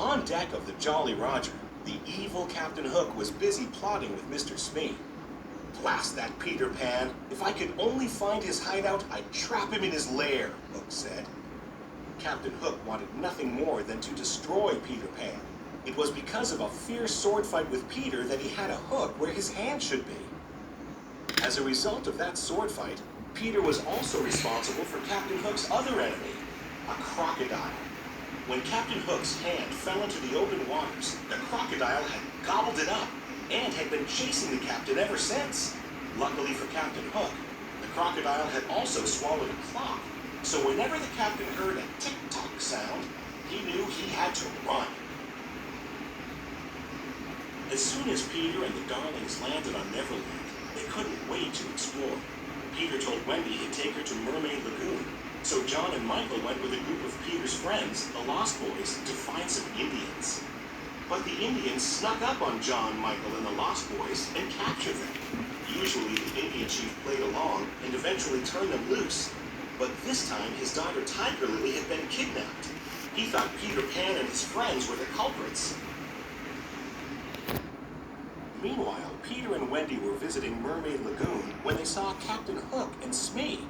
On deck of the Jolly Roger, the evil Captain Hook was busy plotting with Mr. Smee. "Blast that Peter Pan! If I could only find his hideout, I'd trap him in his lair," Hook said. Captain Hook wanted nothing more than to destroy Peter Pan. It was because of a fierce sword fight with Peter that he had a hook where his hand should be. As a result of that sword fight, Peter was also responsible for Captain Hook's other enemy, a crocodile. When Captain Hook's hand fell into the open waters, the crocodile had gobbled it up and had been chasing the captain ever since. Luckily for Captain Hook, the crocodile had also swallowed a clock, so whenever the captain heard a tick-tock sound, he knew he had to run. As soon as Peter and the Darlings landed on Neverland, they couldn't wait to explore. Peter told Wendy he'd take her to Mermaid Lagoon, so John and Michael went with a group of Peter's friends, the Lost Boys, to find some Indians. But the Indians snuck up on John, Michael, and the Lost Boys and captured them. Usually the Indian chief played along and eventually turned them loose, but this time his daughter Tiger Lily had been kidnapped. He thought Peter Pan and his friends were the culprits. Meanwhile, Peter and Wendy were visiting Mermaid Lagoon when they saw Captain Hook and Smee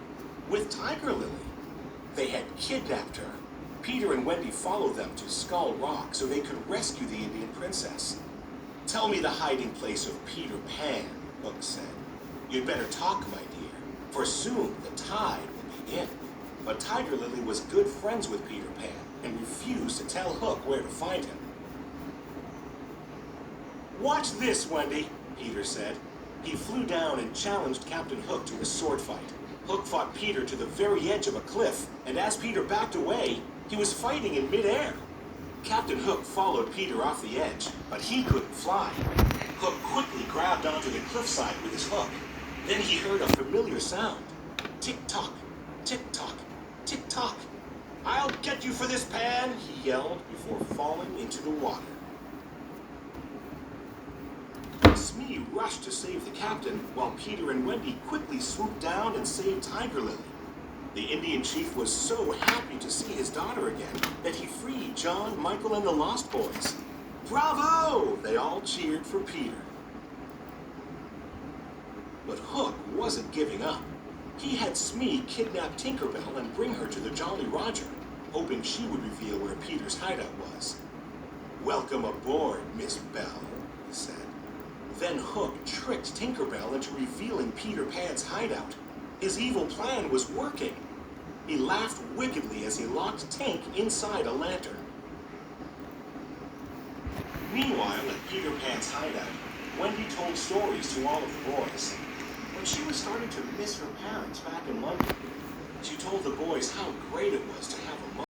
with Tiger Lily. They had kidnapped her. Peter and Wendy followed them to Skull Rock so they could rescue the Indian princess. "Tell me the hiding place of Peter Pan," Hook said. "You'd better talk, my dear, for soon the tide will be in." But Tiger Lily was good friends with Peter Pan and refused to tell Hook where to find him. "Watch this, Wendy," Peter said. He flew down and challenged Captain Hook to a sword fight. Hook fought Peter to the very edge of a cliff, and as Peter backed away, he was fighting in midair. Captain Hook followed Peter off the edge, but he couldn't fly. Hook quickly grabbed onto the cliffside with his hook. Then he heard a familiar sound. Tick-tock, tick-tock, tick-tock. "I'll get you for this, Pan," he yelled before falling into the water. Smee rushed to save the captain, while Peter and Wendy quickly swooped down and saved Tiger Lily. The Indian chief was so happy to see his daughter again that he freed John, Michael, and the Lost Boys. "Bravo!" They all cheered for Peter. But Hook wasn't giving up. He had Smee kidnap Tinkerbell and bring her to the Jolly Roger, hoping she would reveal where Peter's hideout was. "Welcome aboard, Miss Bell," he said. Then Hook tricked Tinkerbell into revealing Peter Pan's hideout. His evil plan was working. He laughed wickedly as he locked Tink inside a lantern. Meanwhile, at Peter Pan's hideout, Wendy told stories to all of the boys. But she was starting to miss her parents back in London. She told the boys how great it was to have a mother.